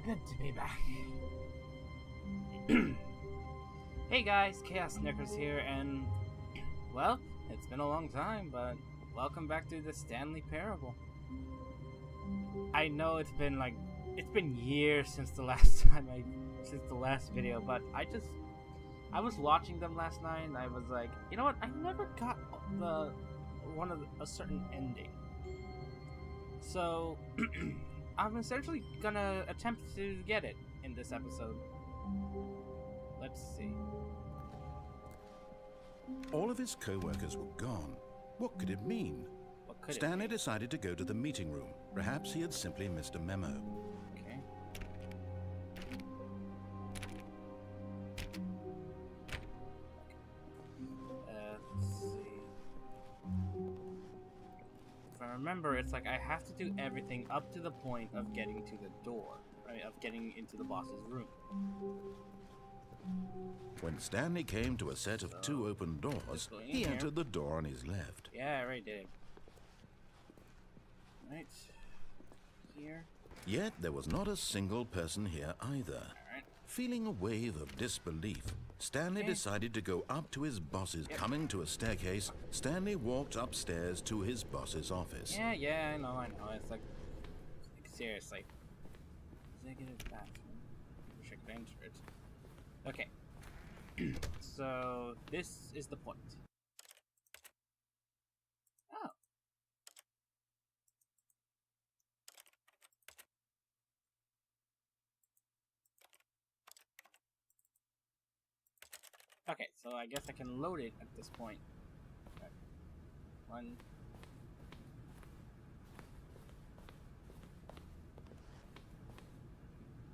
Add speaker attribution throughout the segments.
Speaker 1: Good to be back. Hey guys, Chaos-Necros here, and well, it's been a long time, but welcome back to the Stanley Parable. I know it's been years since the last video, but I was watching them last night, and I was like, you know what? I never got a certain ending. So I'm essentially gonna attempt to get it in this episode. Let's see.
Speaker 2: All of his co-workers were gone. What could it mean?
Speaker 1: What could
Speaker 2: Stanley
Speaker 1: it mean?
Speaker 2: decided to go to the meeting room. Perhaps he had simply missed a memo.
Speaker 1: Okay. Let's see. If I remember, it's like I have to do everything up to the point of getting to the door, right? Of getting into the boss's room.
Speaker 2: When Stanley came to a set of two open doors, he entered the door on his left.
Speaker 1: Yeah, I already did. Right. Here.
Speaker 2: Yet there was not a single person here either.
Speaker 1: Alright.
Speaker 2: Feeling a wave of disbelief, Stanley decided to go up to his boss's. Coming to a staircase, Stanley walked upstairs to his boss's office.
Speaker 1: Yeah, I know. It's like seriously. Executive bathroom. Wish I could enter it. Okay. So this is the point. Oh. Okay, so I guess I can load it at this point. Okay. One.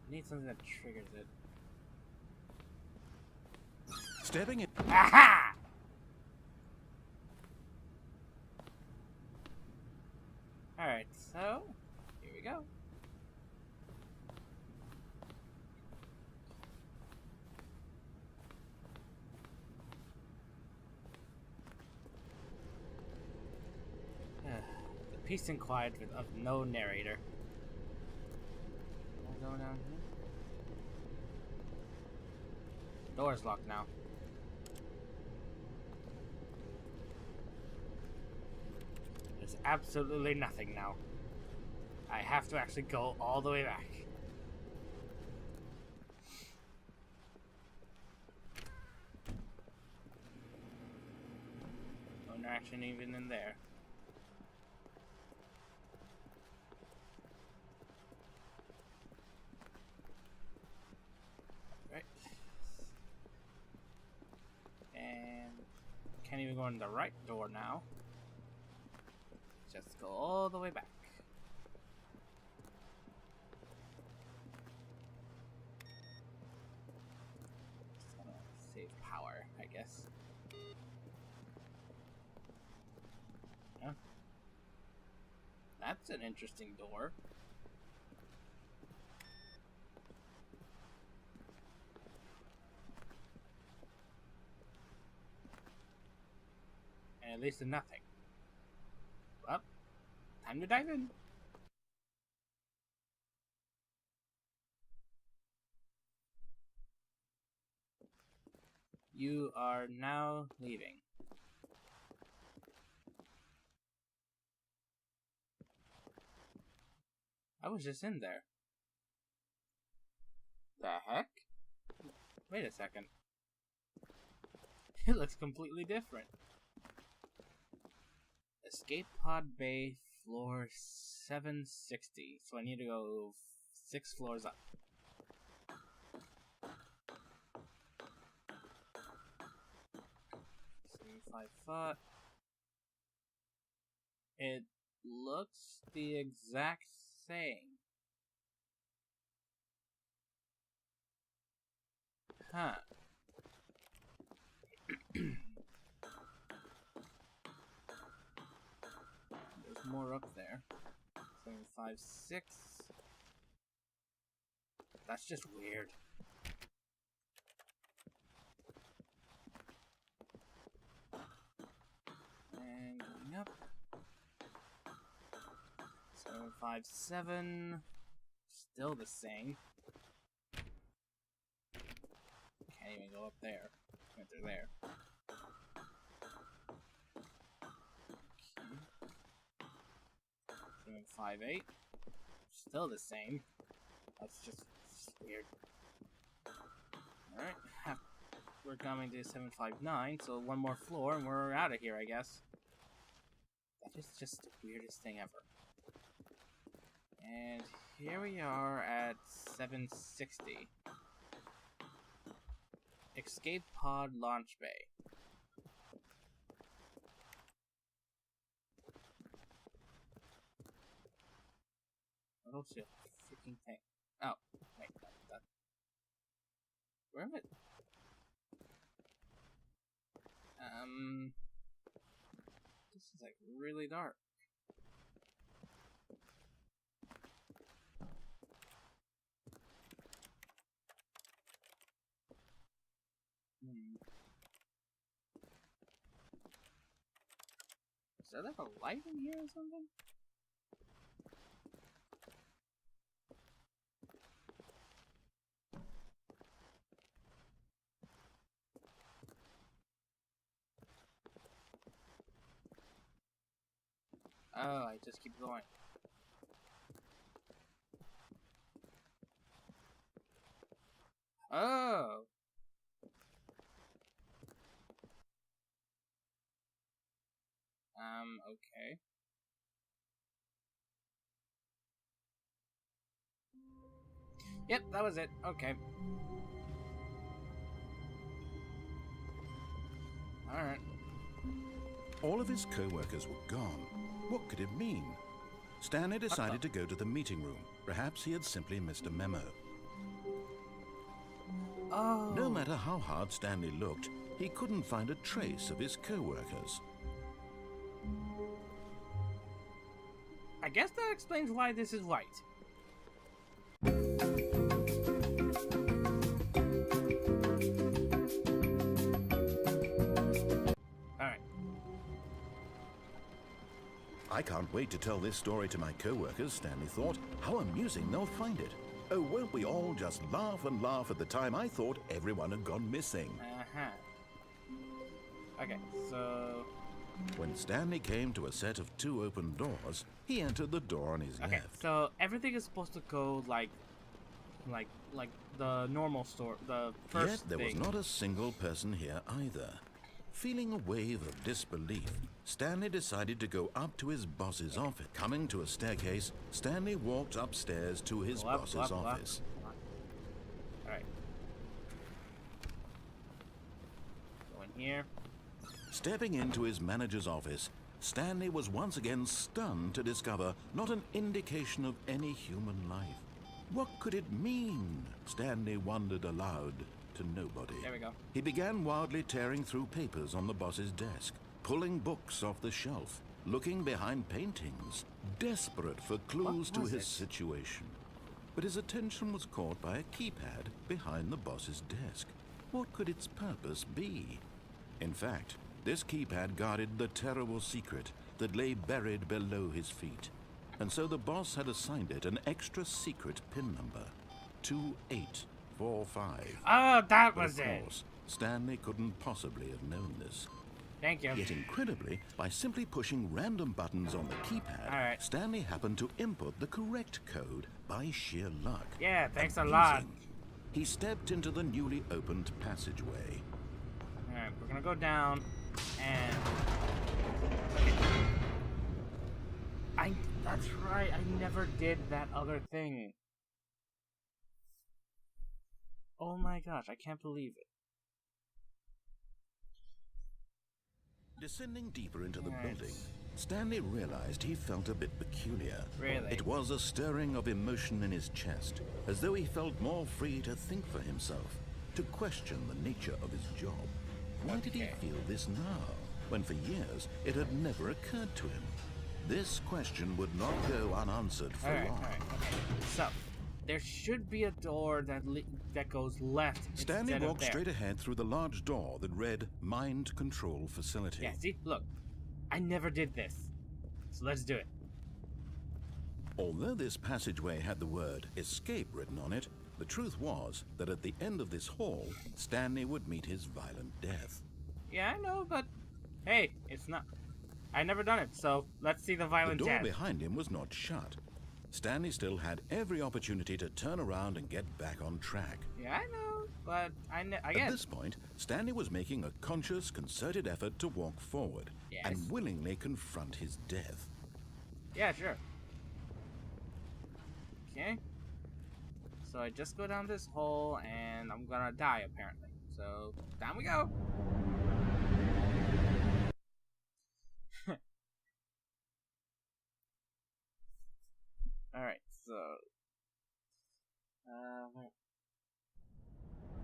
Speaker 1: I need something that triggers it.
Speaker 2: Stepping in.
Speaker 1: Aha! Alright, so here we go. The peace and quiet of no narrator. I'll go down here. Door's locked now. There's absolutely nothing now. I have to actually go all the way back. No interaction even in there. Right. And can't even go in the right door now. Just go all the way back. Just gonna save power, I guess. Huh? That's an interesting door. And at least nothing. Well, time to dive in. You are now leaving. I was just in there. The heck? Wait a second. It looks completely different. Escape pod bay floor 760. So I need to go 6 floors up. 75 foot. It looks the exact same. Huh. There's more up there. 756. That's just weird. And going up. 757. Still the same. Can't even go up there. Enter there. Okay. 758. Still the same. That's just weird. Alright. We're coming to 759, so one more floor and we're out of here, I guess. That is just the weirdest thing ever. And here we are at 760. Escape pod launch bay. I don't see a freaking thing. Oh, wait, that. Where am I? This is like really dark. Is there like a light in here or something? Oh, I just keep going. Oh! Okay. Yep, that was it. Okay. Alright.
Speaker 2: All of his co-workers were gone. What could it mean? Stanley decided to go to the meeting room. Perhaps he had simply missed a memo.
Speaker 1: Oh.
Speaker 2: No matter how hard Stanley looked, he couldn't find a trace of his co-workers.
Speaker 1: I guess that explains why this is white. Alright.
Speaker 2: I can't wait to tell this story to my co-workers, Stanley thought. How amusing they'll find it. Oh, won't we all just laugh and laugh at the time I thought everyone had gone missing.
Speaker 1: Okay, so...
Speaker 2: When Stanley came to a set of 2 open doors, he entered the door on his
Speaker 1: okay,
Speaker 2: left.
Speaker 1: so everything is supposed to go like the normal store, the first
Speaker 2: Yet there was not a single person here either. Feeling a wave of disbelief, Stanley decided to go up to his boss's office. Coming to a staircase, Stanley walked upstairs to his boss's office.
Speaker 1: Alright. Go in here.
Speaker 2: Stepping into his manager's office, Stanley was once again stunned to discover not an indication of any human life. What could it mean? Stanley wondered aloud to nobody.
Speaker 1: There we go.
Speaker 2: He began wildly tearing through papers on the boss's desk, pulling books off the shelf, looking behind paintings, desperate for clues to his situation. But his attention was caught by a keypad behind the boss's desk. What could its purpose be? In fact, this keypad guarded the terrible secret that lay buried below his feet. And so the boss had assigned it an extra secret PIN number, 2845.
Speaker 1: Oh, that
Speaker 2: But
Speaker 1: was
Speaker 2: of
Speaker 1: it.
Speaker 2: course, Stanley couldn't possibly have known this.
Speaker 1: Thank you.
Speaker 2: Yet incredibly, by simply pushing random buttons on the keypad,
Speaker 1: Alright.
Speaker 2: Stanley happened to input the correct code by sheer luck.
Speaker 1: Yeah, thanks a
Speaker 2: Amazing.
Speaker 1: lot.
Speaker 2: He stepped into the newly opened passageway.
Speaker 1: Alright, we're gonna go down and... That's right, I never did that other thing. Oh my gosh, I can't believe it.
Speaker 2: Descending deeper into the building, Stanley realized he felt a bit peculiar.
Speaker 1: Really?
Speaker 2: It was a stirring of emotion in his chest, as though he felt more free to think for himself, to question the nature of his job. Why did he feel this now, when for years it had never occurred to him? This question would not go unanswered for long.
Speaker 1: Alright. So, there should be a door that goes left.
Speaker 2: Stanley
Speaker 1: instead
Speaker 2: walked
Speaker 1: of there.
Speaker 2: straight ahead through the large door that read Mind Control Facility.
Speaker 1: Yeah, see? Look. I never did this. So let's do it.
Speaker 2: Although this passageway had the word escape written on it, the truth was that at the end of this hall, Stanley would meet his violent death.
Speaker 1: Yeah, I know, but hey, it's not... I never done it, so let's see the violent
Speaker 2: The door
Speaker 1: death.
Speaker 2: behind him was not shut. Stanley still had every opportunity to turn around and get back on track.
Speaker 1: Yeah, I know, but
Speaker 2: At this point, Stanley was making a conscious, concerted effort to walk forward and willingly confront his death.
Speaker 1: Yeah, sure. Okay. So I just go down this hole and I'm gonna die apparently. So down we go. Alright, so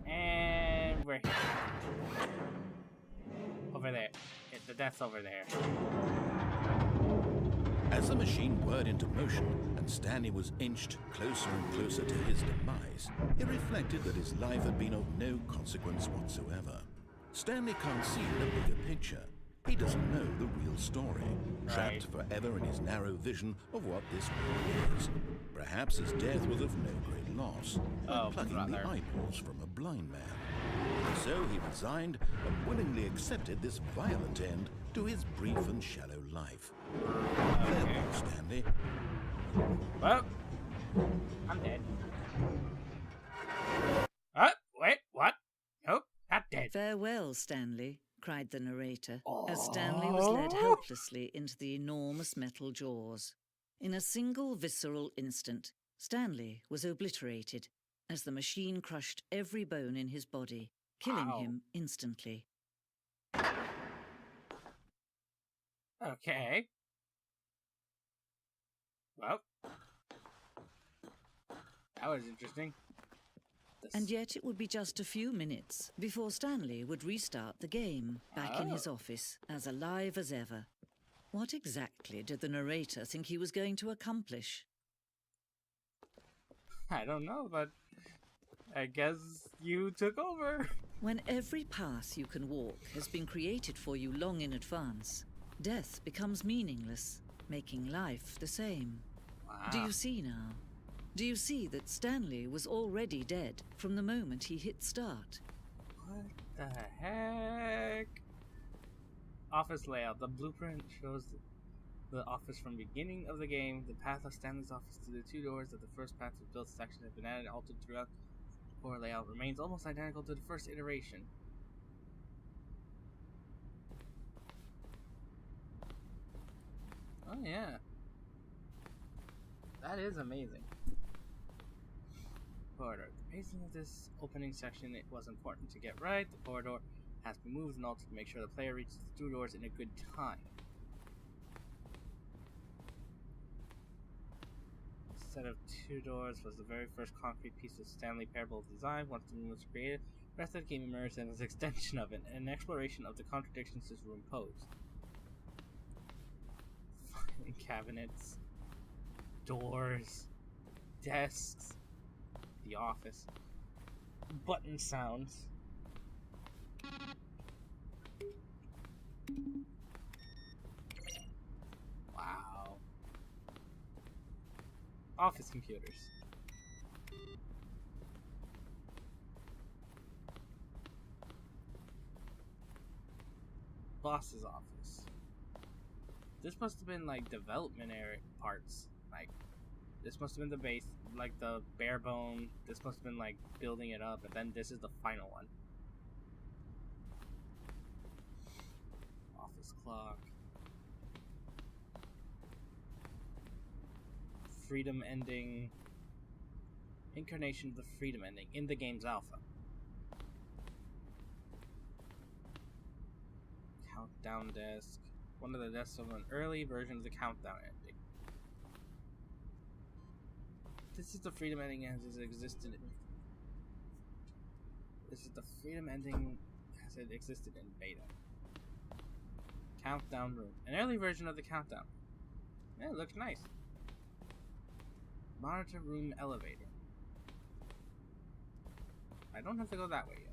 Speaker 1: and we're here. Over there. The death's over there.
Speaker 2: As the machine whirred into motion and Stanley was inched closer and closer to his demise, he reflected that his life had been of no consequence whatsoever. Stanley can't see the bigger picture. He doesn't know the real story, trapped forever in his narrow vision of what this world is. Perhaps his death was of no great loss, like plucking the eyeballs from a blind man. So he resigned and willingly accepted this violent end to his brief and shallow life. Farewell, Stanley.
Speaker 1: Well, I'm dead. Wait, what? Nope, not dead.
Speaker 3: Farewell, Stanley, cried the narrator, as Stanley was led helplessly into the enormous metal jaws. In a single visceral instant, Stanley was obliterated as the machine crushed every bone in his body, killing him instantly.
Speaker 1: Okay. Well, that was interesting.
Speaker 3: And yet it would be just a few minutes before Stanley would restart the game, back in his office, as alive as ever. What exactly did the narrator think he was going to accomplish?
Speaker 1: I don't know, but I guess you took over.
Speaker 3: When every path you can walk has been created for you long in advance, death becomes meaningless, making life the same.
Speaker 1: Wow.
Speaker 3: Do you see now? Do you see that Stanley was already dead from the moment he hit start?
Speaker 1: What the heck? Office layout. The blueprint shows the office from beginning of the game. The path of Stanley's office to the two doors of the first path was built section have been added and altered throughout. The core layout remains almost identical to the first iteration. Oh yeah. That is amazing. Corridor. The pacing of this opening section it was important to get right. The corridor has been moved and altered to make sure the player reaches the two doors in a good time. A set of two doors was the very first concrete piece of Stanley Parable design. Once the room was created, the rest of the game emerged as an extension of it, and an exploration of the contradictions this room posed. Filing cabinets, doors, desks, the office, button sounds. Wow. Office computers. Boss's office. This must have been like development area parts. Like, this must have been the base, like the bare bone. This must have been like building it up, and then this is the final one. Office clock. Freedom ending. Incarnation of the freedom ending in the game's alpha. Countdown desk. One of the desks of an early version of the countdown ending. This is the freedom ending as it existed. This is the freedom ending as it existed in beta. Countdown room. An early version of the countdown. Yeah, it looks nice. Monitor room elevator. I don't have to go that way yet.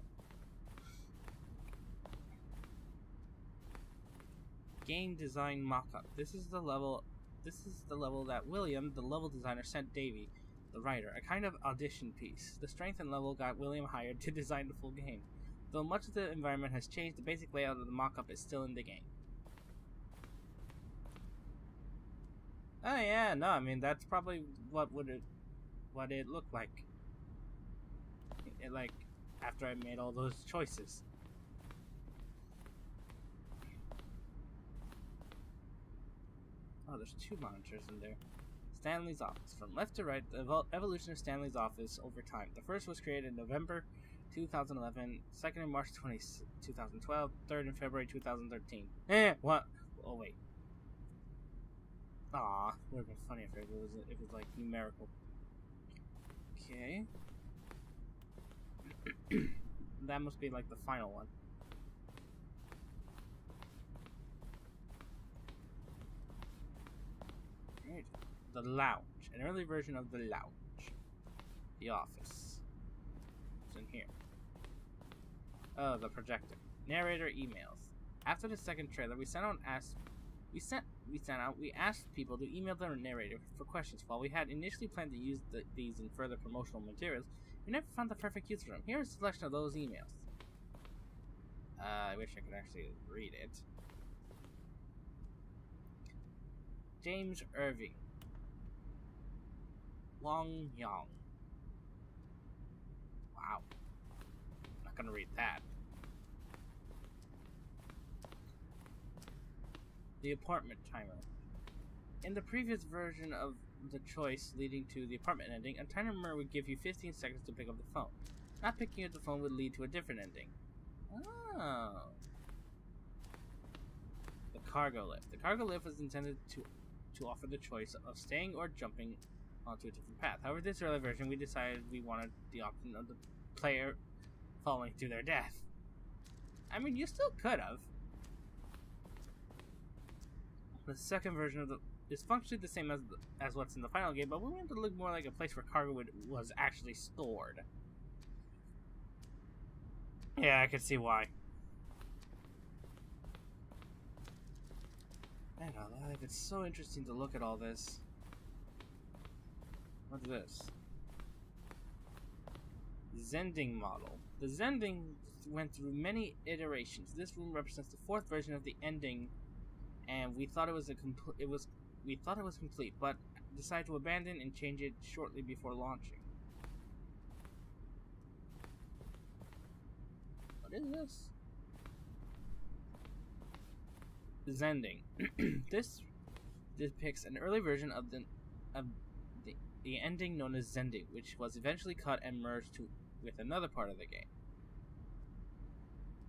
Speaker 1: Game design mock-up. This is This is the level that William, the level designer, sent Davey, the writer, a kind of audition piece. The strength and level got William hired to design the full game. Though much of the environment has changed, the basic layout of the mock-up is still in the game. Oh yeah, no, I mean that's probably what it looked like. Like after I made all those choices. Oh, there's 2 monitors in there. Stanley's office. From left to right, the evolution of Stanley's office over time. The first was created in November 2011, second in March 2012, third in February 2013. What? Oh, wait. Aw, would have been funny if it was like numerical. Okay. That must be like the final one. Right. The lounge. An early version of the lounge. The office. It's in here. Oh, the projector. Narrator emails. After the second trailer, we asked people to email their narrator for questions. While we had initially planned to use these in further promotional materials, we never found the perfect use for them. Here's a selection of those emails. I wish I could actually read it. James Irving. Wong Yang. Wow. I'm not gonna read that. The apartment timer. In the previous version of the choice leading to the apartment ending, a timer would give you 15 seconds to pick up the phone. Not picking up the phone would lead to a different ending. Oh. The cargo lift. The cargo lift was intended to offer the choice of staying or jumping onto a different path. However, this early version, we decided we wanted the option of the player falling to their death. I mean, you still could have. The second version of is functionally the same as what's in the final game, but we wanted to look more like a place where cargo was actually stored. Yeah, I can see why. Man alive, it's so interesting to look at all this. What's this? Zending model. The Zending went through many iterations. This room represents the 4th version of the ending, and we thought it was complete, but decided to abandon and change it shortly before launching. What is this? Zending. This depicts an early version of the ending known as Zending, which was eventually cut and merged with another part of the game.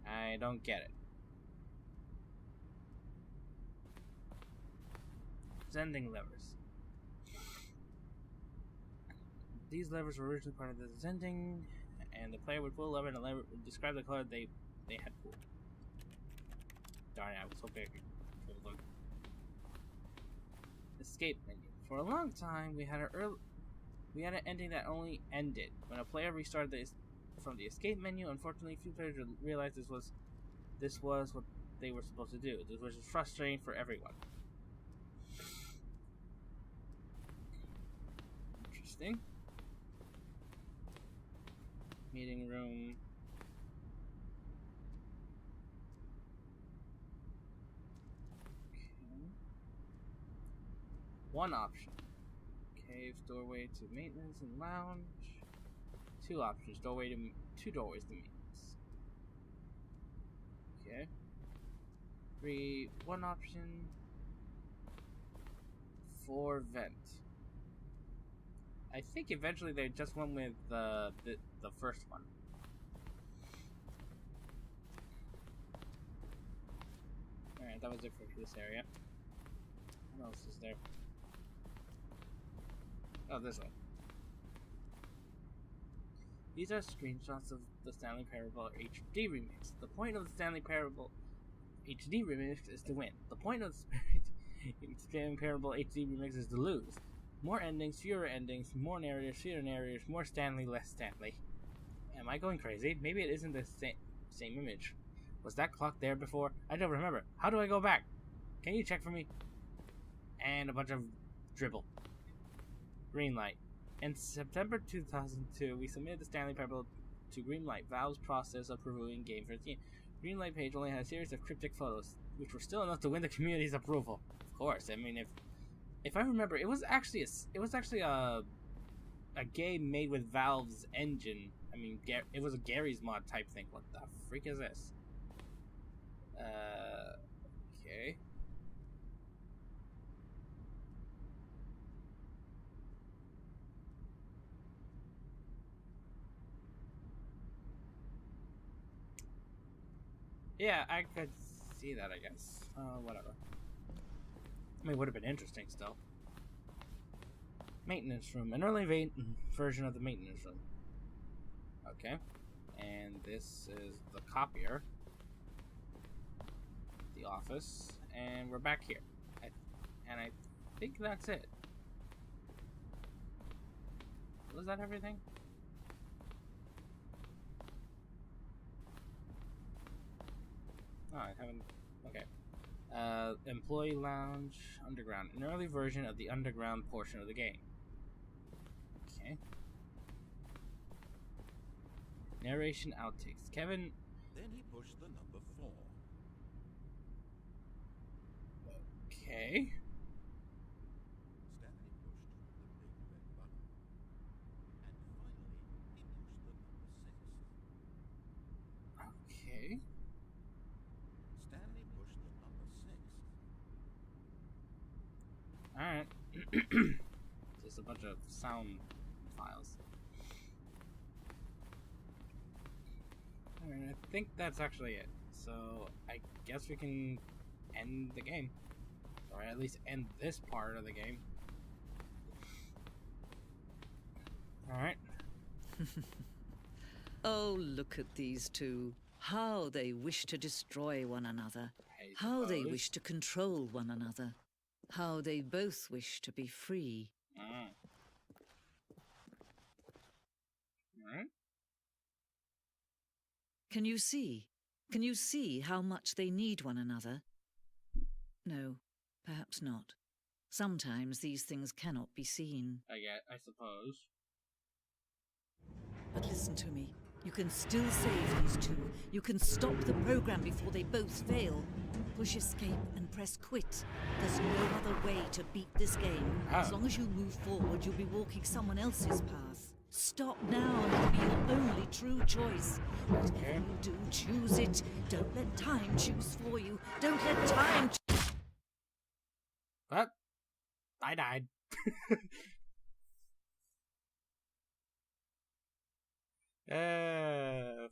Speaker 1: I don't get it. Zending levers. These levers were originally part of the Zending, and the player would pull a lever and the lever would describe the color they had pulled. Darn it, I was hoping I could pull them. Escape menu. For a long time, we had an ending that only ended when a player restarted from the escape menu. Unfortunately, few players realized this was what they were supposed to do. This was frustrating for everyone. Interesting. Meeting room. Okay. One option. Cave, doorway to maintenance and lounge. 2 options. Two doorways to maintenance. Okay. 3. 1 option. 4 vent. I think eventually they just went with the first one. Alright, that was it for this area. What else is there? Oh, this way. These are screenshots of the Stanley Parable HD remix. The point of the Stanley Parable HD remix is to win. The point of the Stanley Parable HD remix is to lose. More endings, fewer endings, more narrators, fewer narrators, more Stanley, less Stanley. Am I going crazy? Maybe it isn't the same image. Was that clock there before? I don't remember. How do I go back? Can you check for me? and a bunch of dribble. Greenlight. In September 2002, we submitted the Stanley Parable to Greenlight, Valve's process of approving game for the team. Greenlight page only had a series of cryptic photos, which were still enough to win the community's approval. Of course, I mean, if I remember, it was actually a game made with Valve's engine. I mean, it was a Gary's Mod type thing. What the freak is this? Okay. Yeah, I could see that, I guess. Whatever. I mean, it would have been interesting still. Maintenance room. An early version of the maintenance room. Okay. And this is the copier. The office. And we're back here. And I think that's it. Was that everything? Oh, I haven't... Okay. Employee lounge, underground. An early version of the underground portion of the game. Okay. Narration outtakes. Kevin...
Speaker 2: Then he pushed the number 4.
Speaker 1: Okay.
Speaker 2: Stanley pushed the big red button. And finally, he pushed the number 6.
Speaker 1: Okay.
Speaker 2: Stanley pushed the number 6.
Speaker 1: Alright. Just a bunch of sound files. Alright, I think that's actually it. So, I guess we can end the game. Or at least end this part of the game. Alright.
Speaker 3: Oh, look at these two. How they wish to destroy one another.
Speaker 1: I
Speaker 3: How they
Speaker 1: suppose.
Speaker 3: wish to control one another. How they both wish to be free.
Speaker 1: Alright.
Speaker 3: Can you see? Can you see how much they need one another? No, perhaps not. Sometimes these things cannot be seen.
Speaker 1: I suppose.
Speaker 3: But listen to me. You can still save these two. You can stop the program before they both fail. Push escape and press quit. There's no other way to beat this game. As long as you move forward, you'll be walking someone else's path. Stop now and it'll be your only true choice. Whatever you do, choose it. Don't let time choose for you. Don't let time
Speaker 1: Well, I died. Oh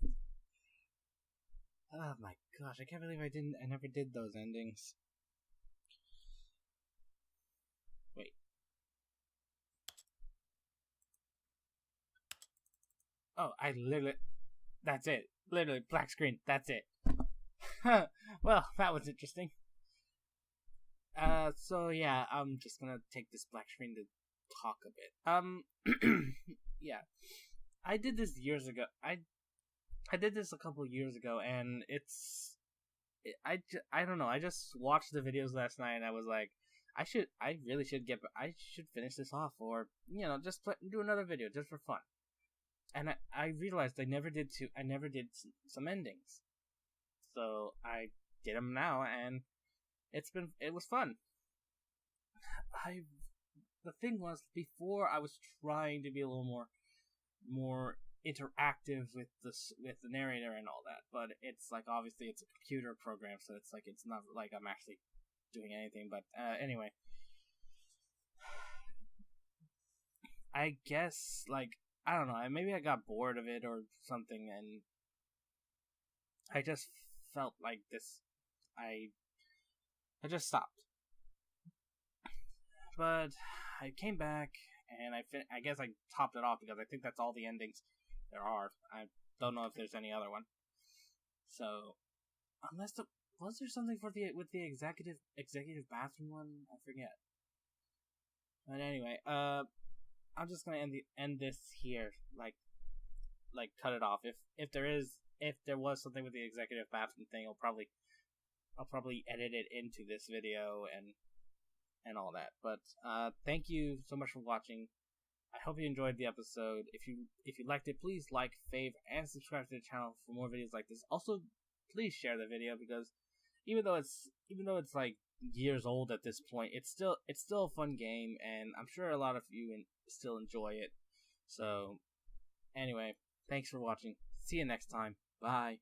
Speaker 1: my gosh, I can't believe I never did those endings. Wait. Oh, that's it. Literally, black screen, that's it. Well, that was interesting. So yeah, I'm just gonna take this black screen to talk a bit. Yeah. I did this years ago. I did this a couple years ago, and I don't know. I just watched the videos last night, and I was like, I should finish this off, or just do another video just for fun. And I realized I never did some endings, so I did them now, and it was fun. The thing was, before I was trying to be a little more interactive with the narrator and all that, but it's like, obviously it's a computer program, so it's like, it's not like I'm actually doing anything. But anyway, I guess, like, I don't know, maybe I got bored of it or something, and I just felt like this, I just stopped. But I came back, and I guess I topped it off, because I think that's all the endings there are. I don't know if there's any other one. So, was there something with the executive bathroom one? I forget. But anyway, I'm just gonna end this here, like cut it off. If there was something with the executive bathroom thing, I'll probably edit it into this video and all that. But thank you so much for watching. I hope you enjoyed the episode. If you liked it, please like, fave, and subscribe to the channel for more videos like this. Also, please share the video, because even though it's like years old at this point, it's still a fun game, and I'm sure a lot of you still enjoy it. So anyway, thanks for watching. See you next time. Bye.